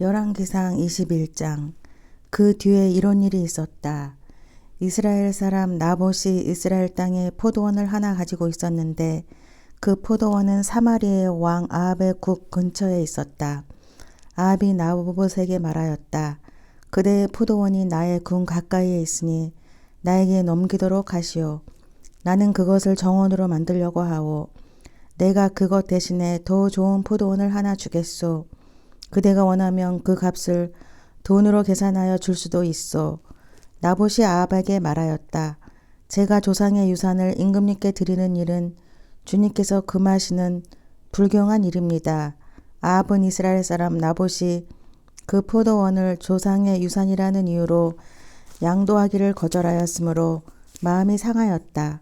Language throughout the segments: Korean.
열왕기상 21장. 그 뒤에 이런 일이 있었다. 이스라엘 사람 나봇이 이스라엘 땅에 포도원을 하나 가지고 있었는데 그 포도원은 사마리아의 왕 아합의 국 근처에 있었다. 아합이 나봇에게 말하였다. 그대의 포도원이 나의 군 가까이에 있으니 나에게 넘기도록 하시오. 나는 그것을 정원으로 만들려고 하오. 내가 그것 대신에 더 좋은 포도원을 하나 주겠소. 그대가 원하면 그 값을 돈으로 계산하여 줄 수도 있소. 나봇이 아합에게 말하였다. 제가 조상의 유산을 임금님께 드리는 일은 주님께서 금하시는 불경한 일입니다. 아합은 이스라엘 사람 나봇이 그 포도원을 조상의 유산이라는 이유로 양도하기를 거절하였으므로 마음이 상하였다.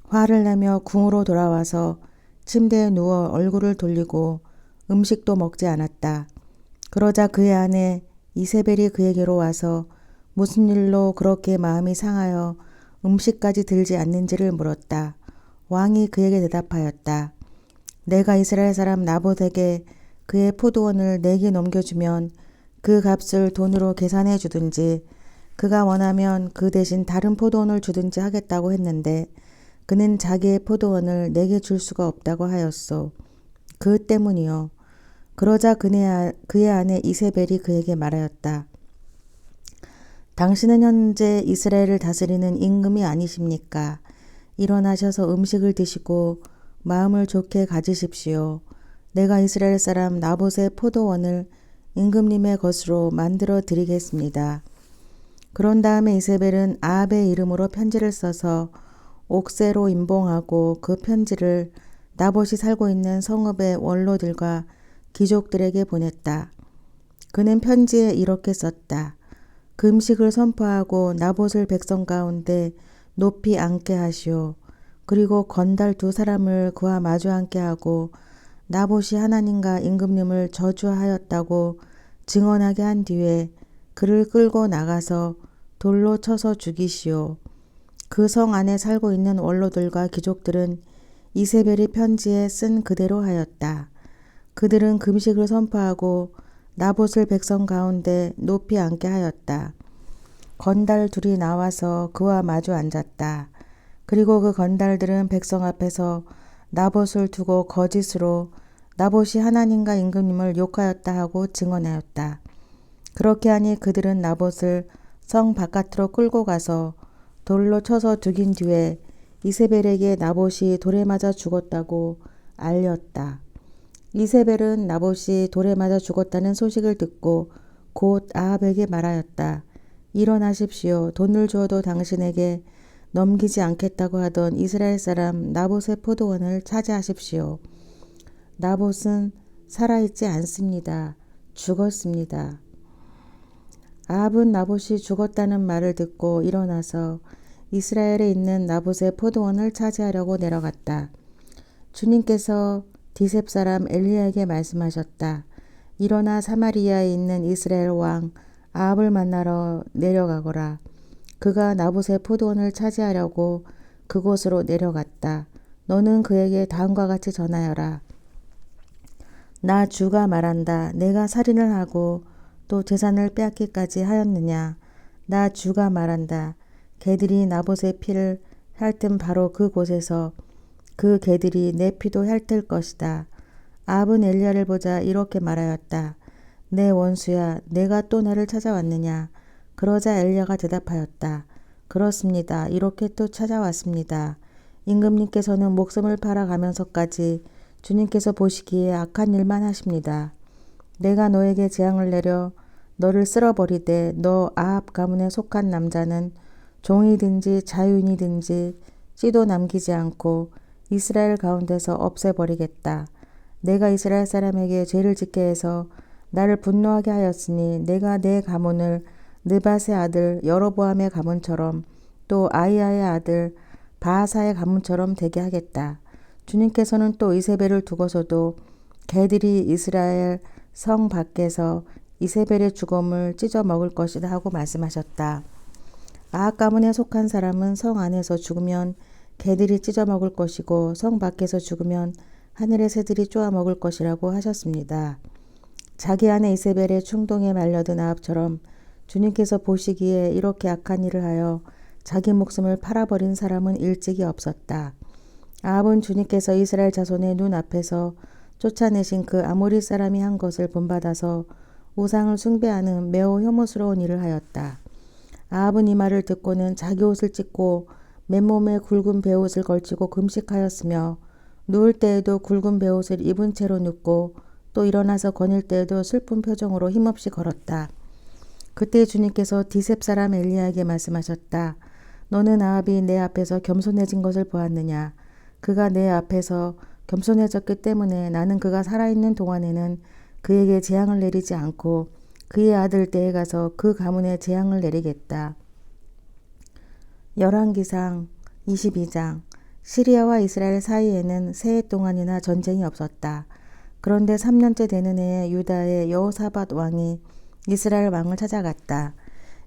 화를 내며 궁으로 돌아와서 침대에 누워 얼굴을 돌리고 음식도 먹지 않았다. 그러자 그의 아내 이세벨이 그에게로 와서 무슨 일로 그렇게 마음이 상하여 음식까지 들지 않는지를 물었다. 왕이 그에게 대답하였다. 내가 이스라엘 사람 나봇에게 그의 포도원을 내게 넘겨주면 그 값을 돈으로 계산해 주든지 그가 원하면 그 대신 다른 포도원을 주든지 하겠다고 했는데 그는 자기의 포도원을 내게 줄 수가 없다고 하였소. 그 때문이요. 그러자 그의 아내 이세벨이 그에게 말하였다. 당신은 현재 이스라엘을 다스리는 임금이 아니십니까? 일어나셔서 음식을 드시고 마음을 좋게 가지십시오. 내가 이스라엘 사람 나봇의 포도원을 임금님의 것으로 만들어 드리겠습니다. 그런 다음에 이세벨은 아합의 이름으로 편지를 써서 옥새로 임봉하고 그 편지를 나봇이 살고 있는 성읍의 원로들과 귀족들에게 보냈다. 그는 편지에 이렇게 썼다. 금식을 선포하고 나봇을 백성 가운데 높이 앉게 하시오. 그리고 건달 2사람을 그와 마주 앉게 하고 나봇이 하나님과 임금님을 저주하였다고 증언하게 한 뒤에 그를 끌고 나가서 돌로 쳐서 죽이시오. 그 성 안에 살고 있는 원로들과 귀족들은 이세벨이 편지에 쓴 그대로 하였다. 그들은 금식을 선포하고 나봇을 백성 가운데 높이 앉게 하였다. 건달 2이 나와서 그와 마주 앉았다. 그리고 그 건달들은 백성 앞에서 나봇을 두고 거짓으로 나봇이 하나님과 임금님을 욕하였다 하고 증언하였다. 그렇게 하니 그들은 나봇을 성 바깥으로 끌고 가서 돌로 쳐서 죽인 뒤에 이세벨에게 나봇이 돌에 맞아 죽었다고 알렸다. 이세벨은 나봇이 돌에 맞아 죽었다는 소식을 듣고 곧 아합에게 말하였다. 일어나십시오. 돈을 주어도 당신에게 넘기지 않겠다고 하던 이스라엘 사람 나봇의 포도원을 차지하십시오. 나봇은 살아있지 않습니다. 죽었습니다. 아합은 나봇이 죽었다는 말을 듣고 일어나서 이스라엘에 있는 나봇의 포도원을 차지하려고 내려갔다. 주님께서 디셉 사람 엘리야에게 말씀하셨다. 일어나 사마리아에 있는 이스라엘 왕 아합을 만나러 내려가거라. 그가 나봇의 포도원을 차지하려고 그곳으로 내려갔다. 너는 그에게 다음과 같이 전하여라. 나 주가 말한다. 내가 살인을 하고 또 재산을 빼앗기까지 하였느냐. 나 주가 말한다. 개들이 나봇의 피를 핥은 바로 그곳에서 그 개들이 내 피도 핥을 것이다. 아합은 엘리야를 보자 이렇게 말하였다. 내 원수야, 내가 또 나를 찾아왔느냐. 그러자 엘리야가 대답하였다. 그렇습니다. 이렇게 또 찾아왔습니다. 임금님께서는 목숨을 팔아가면서까지 주님께서 보시기에 악한 일만 하십니다. 내가 너에게 재앙을 내려 너를 쓸어버리되 너 아합 가문에 속한 남자는 종이든지 자유인이든지 씨도 남기지 않고 이스라엘 가운데서 없애버리겠다. 내가 이스라엘 사람에게 죄를 짓게 해서 나를 분노하게 하였으니 내가 내 가문을 느밧의 아들 여로보암의 가문처럼 또 아이야의 아들 바하사의 가문처럼 되게 하겠다. 주님께서는 또 이세벨을 두고서도 개들이 이스라엘 성 밖에서 이세벨의 죽음을 찢어 먹을 것이다 하고 말씀하셨다. 아합 가문에 속한 사람은 성 안에서 죽으면 개들이 찢어 먹을 것이고 성 밖에서 죽으면 하늘의 새들이 쪼아 먹을 것이라고 하셨습니다. 자기 아내 이세벨의 충동에 말려든 아합처럼 주님께서 보시기에 이렇게 악한 일을 하여 자기 목숨을 팔아버린 사람은 일찍이 없었다. 아합은 주님께서 이스라엘 자손의 눈 앞에서 쫓아내신 그 아모리 사람이 한 것을 본받아서 우상을 숭배하는 매우 혐오스러운 일을 하였다. 아합은 이 말을 듣고는 자기 옷을 찢고 맨몸에 굵은 베옷을 걸치고 금식하였으며 누울 때에도 굵은 베옷을 입은 채로 눕고 또 일어나서 거닐 때에도 슬픈 표정으로 힘없이 걸었다. 그때 주님께서 디셉 사람 엘리야에게 말씀하셨다. 너는 아합이 내 앞에서 겸손해진 것을 보았느냐? 그가 내 앞에서 겸손해졌기 때문에 나는 그가 살아있는 동안에는 그에게 재앙을 내리지 않고 그의 아들 때에 가서 그 가문에 재앙을 내리겠다. 열왕기상 22장. 시리아와 이스라엘 사이에는 세 해 동안이나 전쟁이 없었다. 그런데 3년째 되는 해에 유다의 여호사밧 왕이 이스라엘 왕을 찾아갔다.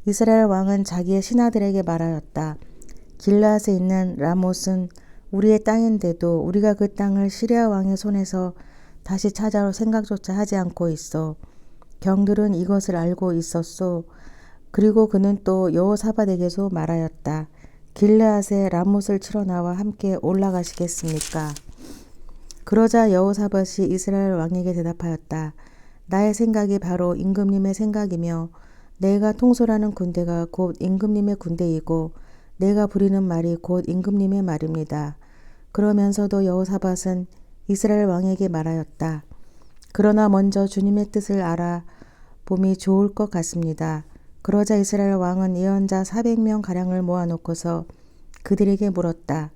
이스라엘 왕은 자기의 신하들에게 말하였다. 길르앗에 있는 라못은 우리의 땅인데도 우리가 그 땅을 시리아 왕의 손에서 다시 찾아올 생각조차 하지 않고 있어. 경들은 이것을 알고 있었소. 그리고 그는 또 여호사밧에게서 말하였다. 길르앗의 라못을 치러 나와 함께 올라가시겠습니까? 그러자 여호사밧이 이스라엘 왕에게 대답하였다. 나의 생각이 바로 임금님의 생각이며 내가 통솔하는 군대가 곧 임금님의 군대이고 내가 부리는 말이 곧 임금님의 말입니다. 그러면서도 여호사밧은 이스라엘 왕에게 말하였다. 그러나 먼저 주님의 뜻을 알아봄이 좋을 것 같습니다. 그러자 이스라엘 왕은 예언자 400명가량을 모아놓고서 그들에게 물었다.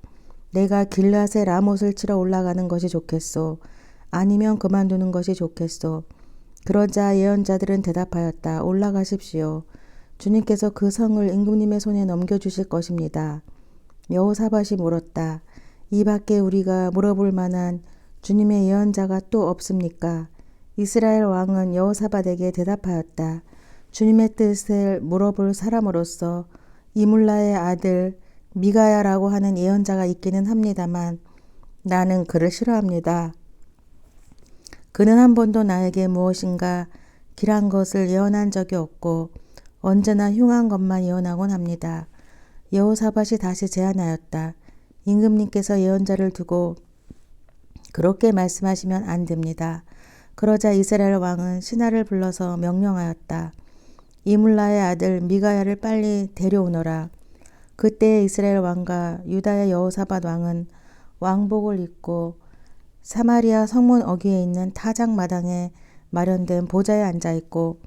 내가 길르앗의 라못을 치러 올라가는 것이 좋겠소? 아니면 그만두는 것이 좋겠소? 그러자 예언자들은 대답하였다. 올라가십시오. 주님께서 그 성을 임금님의 손에 넘겨주실 것입니다. 여호사밧이 물었다. 이 밖에 우리가 물어볼 만한 주님의 예언자가 또 없습니까? 이스라엘 왕은 여호사밧에게 대답하였다. 주님의 뜻을 물어볼 사람으로서 이물라의 아들 미가야라고 하는 예언자가 있기는 합니다만 나는 그를 싫어합니다. 그는 한 번도 나에게 무엇인가 길한 것을 예언한 적이 없고 언제나 흉한 것만 예언하곤 합니다. 여호사밧이 다시 제안하였다. 임금님께서 예언자를 두고 그렇게 말씀하시면 안 됩니다. 그러자 이스라엘 왕은 신하를 불러서 명령하였다. 이물라의 아들 미가야를 빨리 데려오너라. 그때 이스라엘 왕과 유다의 여호사밧 왕은 왕복을 입고 사마리아 성문 어귀에 있는 타작 마당에 마련된 보좌에 앉아 있고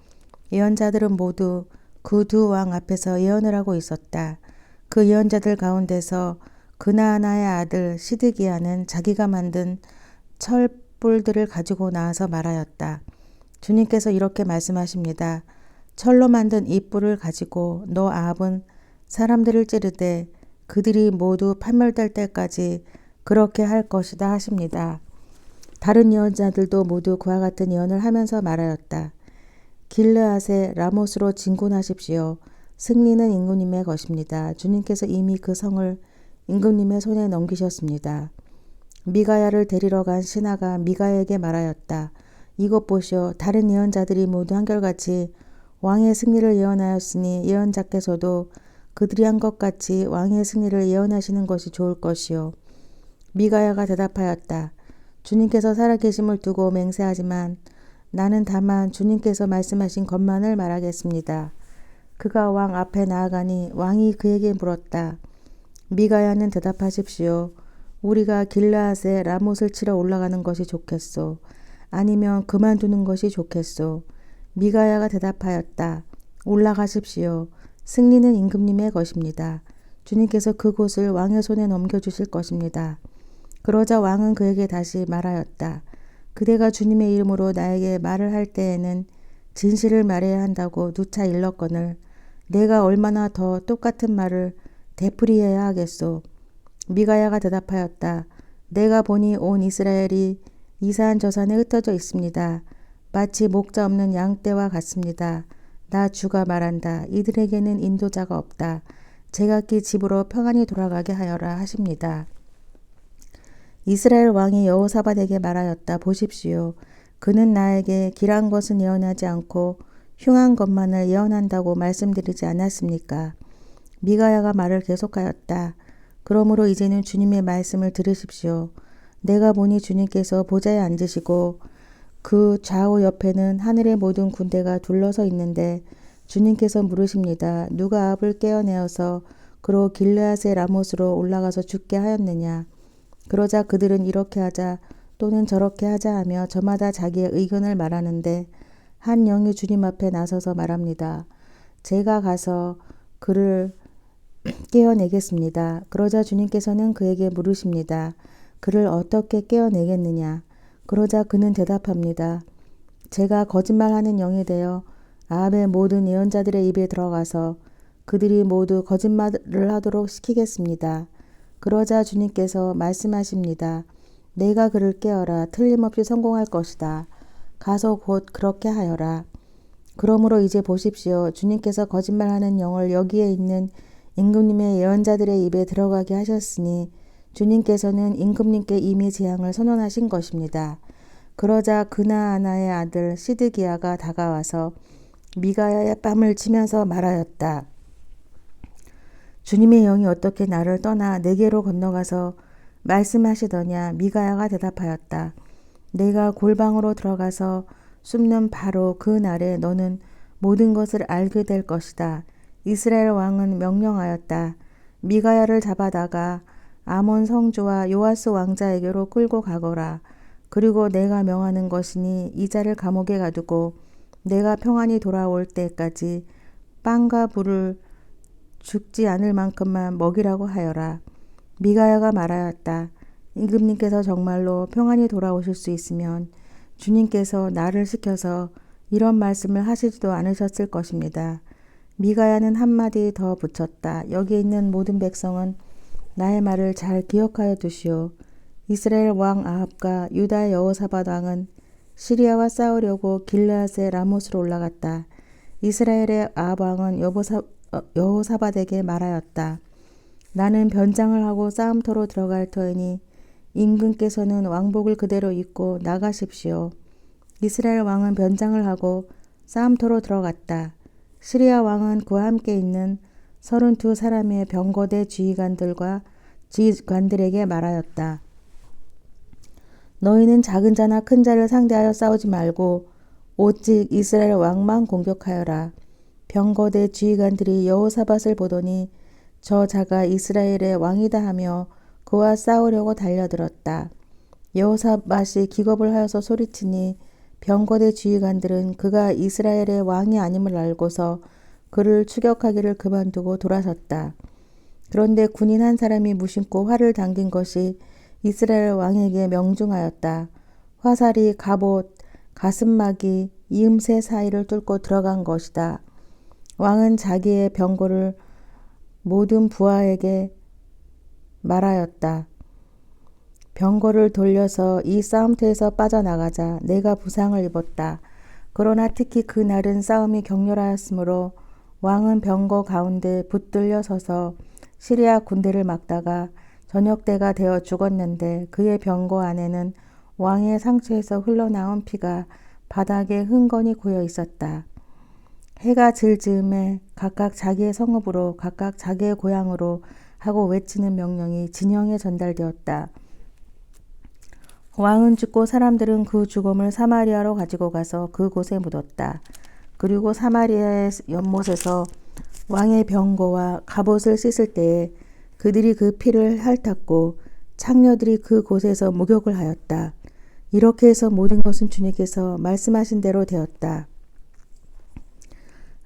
예언자들은 모두 그 두 왕 앞에서 예언을 하고 있었다. 그 예언자들 가운데서 그나아나의 아들 시드기야는 자기가 만든 철뿔들을 가지고 나와서 말하였다. 주님께서 이렇게 말씀하십니다. 철로 만든 이 뿔을 가지고 너 아합은 사람들을 찌르되 그들이 모두 파멸될 때까지 그렇게 할 것이다 하십니다. 다른 예언자들도 모두 그와 같은 예언을 하면서 말하였다. 길르앗의 라못으로 진군하십시오. 승리는 임금님의 것입니다. 주님께서 이미 그 성을 임금님의 손에 넘기셨습니다. 미가야를 데리러 간 신하가 미가야에게 말하였다. 이것 보시오. 다른 예언자들이 모두 한결같이 왕의 승리를 예언하였으니 예언자께서도 그들이 한 것 같이 왕의 승리를 예언하시는 것이 좋을 것이요. 미가야가 대답하였다. 주님께서 살아계심을 두고 맹세하지만 나는 다만 주님께서 말씀하신 것만을 말하겠습니다. 그가 왕 앞에 나아가니 왕이 그에게 물었다. 미가야는 대답하십시오. 우리가 길르앗의 라못을 치러 올라가는 것이 좋겠소? 아니면 그만두는 것이 좋겠소? 미가야가 대답하였다. 올라가십시오. 승리는 임금님의 것입니다. 주님께서 그곳을 왕의 손에 넘겨주실 것입니다. 그러자 왕은 그에게 다시 말하였다. 그대가 주님의 이름으로 나에게 말을 할 때에는 진실을 말해야 한다고 누차 일렀거늘 내가 얼마나 더 똑같은 말을 되풀이해야 하겠소. 미가야가 대답하였다. 내가 보니 온 이스라엘이 이사한 저산에 흩어져 있습니다. 마치 목자 없는 양떼와 같습니다. 나 주가 말한다. 이들에게는 인도자가 없다. 제각기 집으로 평안히 돌아가게 하여라 하십니다. 이스라엘 왕이 여호사밧에게 말하였다. 보십시오. 그는 나에게 길한 것은 예언하지 않고 흉한 것만을 예언한다고 말씀드리지 않았습니까? 미가야가 말을 계속하였다. 그러므로 이제는 주님의 말씀을 들으십시오. 내가 보니 주님께서 보좌에 앉으시고 그 좌우 옆에는 하늘의 모든 군대가 둘러서 있는데 주님께서 물으십니다. 누가 아합을 깨어내어서 그로 길르앗의 라못으로 올라가서 죽게 하였느냐. 그러자 그들은 이렇게 하자 또는 저렇게 하자 하며 저마다 자기의 의견을 말하는데 한 영이 주님 앞에 나서서 말합니다. 제가 가서 그를 깨어내겠습니다. 그러자 주님께서는 그에게 물으십니다. 그를 어떻게 깨어내겠느냐. 그러자 그는 대답합니다. 제가 거짓말하는 영이 되어 아합의 모든 예언자들의 입에 들어가서 그들이 모두 거짓말을 하도록 시키겠습니다. 그러자 주님께서 말씀하십니다. 내가 그를 깨어라. 틀림없이 성공할 것이다. 가서 곧 그렇게 하여라. 그러므로 이제 보십시오. 주님께서 거짓말하는 영을 여기에 있는 임금님의 예언자들의 입에 들어가게 하셨으니 주님께서는 임금님께 이미 재앙을 선언하신 것입니다. 그러자 그나아나의 아들 시드기야가 다가와서 미가야의 뺨을 치면서 말하였다. 주님의 영이 어떻게 나를 떠나 내게로 건너가서 말씀하시더냐. 미가야가 대답하였다. 내가 골방으로 들어가서 숨는 바로 그 날에 너는 모든 것을 알게 될 것이다. 이스라엘 왕은 명령하였다. 미가야를 잡아다가 아몬 성주와 요아스 왕자에게로 끌고 가거라. 그리고 내가 명하는 것이니 이 자를 감옥에 가두고 내가 평안히 돌아올 때까지 빵과 불을 죽지 않을 만큼만 먹이라고 하여라. 미가야가 말하였다. 임금님께서 정말로 평안히 돌아오실 수 있으면 주님께서 나를 시켜서 이런 말씀을 하시지도 않으셨을 것입니다. 미가야는 한마디 더 붙였다. 여기 있는 모든 백성은 나의 말을 잘 기억하여 두시오. 이스라엘 왕 아합과 유다의 여호사밧 왕은 시리아와 싸우려고 길르앗의 라못으로 올라갔다. 이스라엘의 아합 왕은 여호사밧에게 말하였다. 나는 변장을 하고 싸움터로 들어갈 터이니 임금께서는 왕복을 그대로 입고 나가십시오. 이스라엘 왕은 변장을 하고 싸움터로 들어갔다. 시리아 왕은 그와 함께 있는 32사람의 병거대 지휘관들에게 말하였다. 너희는 작은 자나 큰 자를 상대하여 싸우지 말고 오직 이스라엘 왕만 공격하여라. 병거대 지휘관들이 여호사밧을 보더니 저 자가 이스라엘의 왕이다 하며 그와 싸우려고 달려들었다. 여호사밧이 기겁을 하여서 소리치니 병거대 지휘관들은 그가 이스라엘의 왕이 아님을 알고서 그를 추격하기를 그만두고 돌아섰다. 그런데 군인 한 사람이 무심코 활을 당긴 것이 이스라엘 왕에게 명중하였다. 화살이 갑옷, 가슴막이 이음새 사이를 뚫고 들어간 것이다. 왕은 자기의 병거를 모든 부하에게 말하였다. 병거를 돌려서 이 싸움터에서 빠져나가자. 내가 부상을 입었다. 그러나 특히 그날은 싸움이 격렬하였으므로 왕은 병거 가운데 붙들려 서서 시리아 군대를 막다가 저녁 때가 되어 죽었는데 그의 병거 안에는 왕의 상처에서 흘러나온 피가 바닥에 흥건히 고여 있었다. 해가 질 즈음에 각각 자기의 성읍으로 각각 자기의 고향으로 하고 외치는 명령이 진영에 전달되었다. 왕은 죽고 사람들은 그 죽음을 사마리아로 가지고 가서 그곳에 묻었다. 그리고 사마리아의 연못에서 왕의 병거와 갑옷을 씻을 때에 그들이 그 피를 핥았고 창녀들이 그곳에서 목욕을 하였다. 이렇게 해서 모든 것은 주님께서 말씀하신 대로 되었다.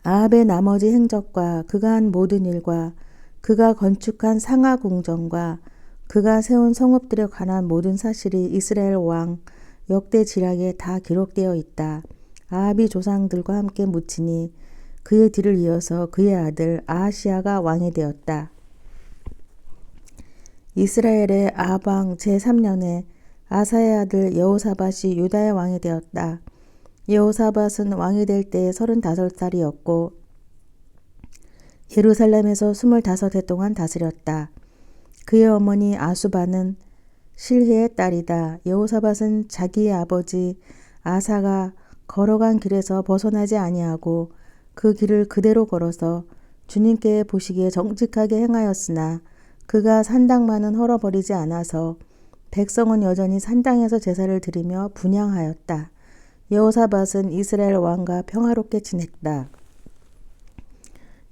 아합의 나머지 행적과 그가 한 모든 일과 그가 건축한 상하 궁전과 그가 세운 성읍들에 관한 모든 사실이 이스라엘 왕 역대 지략에 다 기록되어 있다. 아합이 조상들과 함께 묻히니 그의 뒤를 이어서 그의 아들 아하시야가 왕이 되었다. 이스라엘의 아합 왕 제3년에 아사의 아들 여호사밧이 유다의 왕이 되었다. 여호사밧은 왕이 될 때에 35살이었고 예루살렘에서 25해 동안 다스렸다. 그의 어머니 아수바는 실헤의 딸이다. 여호사밧은 자기의 아버지 아사가 걸어간 길에서 벗어나지 아니하고 그 길을 그대로 걸어서 주님께 보시기에 정직하게 행하였으나 그가 산당만은 헐어버리지 않아서 백성은 여전히 산당에서 제사를 드리며 분향하였다. 여호사밧은 이스라엘 왕과 평화롭게 지냈다.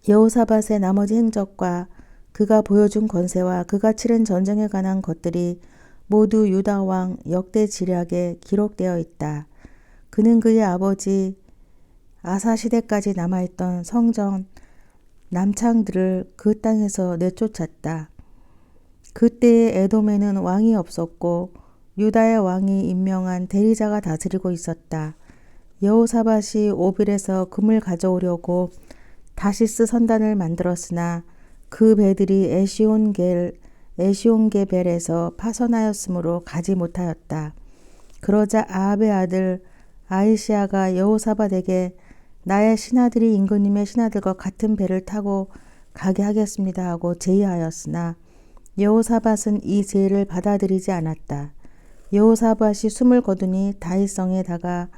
여호사밧의 나머지 행적과 그가 보여준 권세와 그가 치른 전쟁에 관한 것들이 모두 유다 왕 역대 지략에 기록되어 있다. 그는 그의 아버지 아사 시대까지 남아있던 성전 남창들을 그 땅에서 내쫓았다. 그때의 에돔에는 왕이 없었고 유다의 왕이 임명한 대리자가 다스리고 있었다. 여호사밧이 오빌에서 금을 가져오려고 다시스 선단을 만들었으나 그 배들이 에시온게벨에서 파선하였으므로 가지 못하였다. 그러자 아합의 아들 아이시아가 여호사밧에게 나의 신하들이 임금님의 신하들과 같은 배를 타고 가게 하겠습니다 하고 제의하였으나 여호사밧은 이 제의를 받아들이지 않았다. 여호사밧이 숨을 거두니 다윗성에다가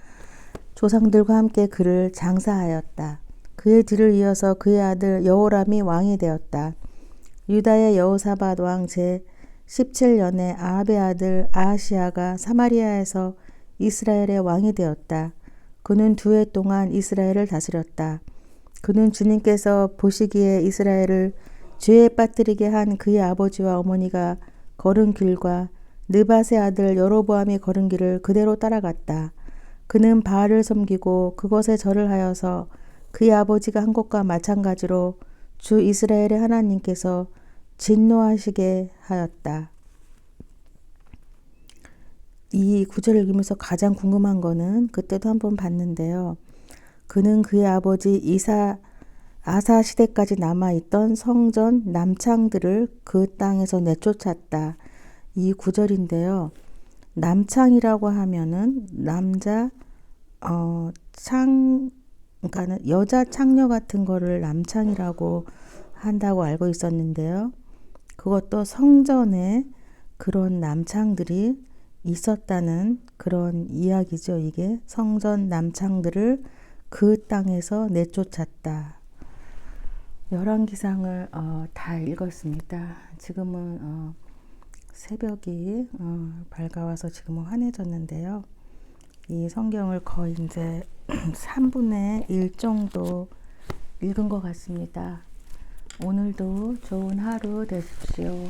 조상들과 함께 그를 장사하였다. 그의 뒤를 이어서 그의 아들 여호람이 왕이 되었다. 유다의 여호사밧 왕 제 17년에 아합의 아들 아하시아가 사마리아에서 이스라엘의 왕이 되었다. 그는 2해 동안 이스라엘을 다스렸다. 그는 주님께서 보시기에 이스라엘을 죄에 빠뜨리게 한 그의 아버지와 어머니가 걸은 길과 느밧의 아들 여로보암이 걸은 길을 그대로 따라갔다. 그는 바알을 섬기고 그것에 절을 하여서 그의 아버지가 한 것과 마찬가지로 주 이스라엘의 하나님께서 진노하시게 하였다. 이 구절을 읽으면서 가장 궁금한 거는 그때도 한번 봤는데요. 그는 그의 아버지 아사 시대까지 남아있던 성전 남창들을 그 땅에서 내쫓았다. 이 구절인데요. 남창이라고 하면은 남자 그러니까 여자 창녀 같은 거를 남창이라고 한다고 알고 있었는데요. 그것도 성전에 그런 남창들이 있었다는 그런 이야기죠. 이게 성전 남창들을 그 땅에서 내쫓았다. 열왕기상을 다 읽었습니다. 지금은 새벽이 밝아와서 지금은 환해졌는데요. 이 성경을 거의 이제 3분의 1 정도 읽은 것 같습니다. 오늘도 좋은 하루 되십시오.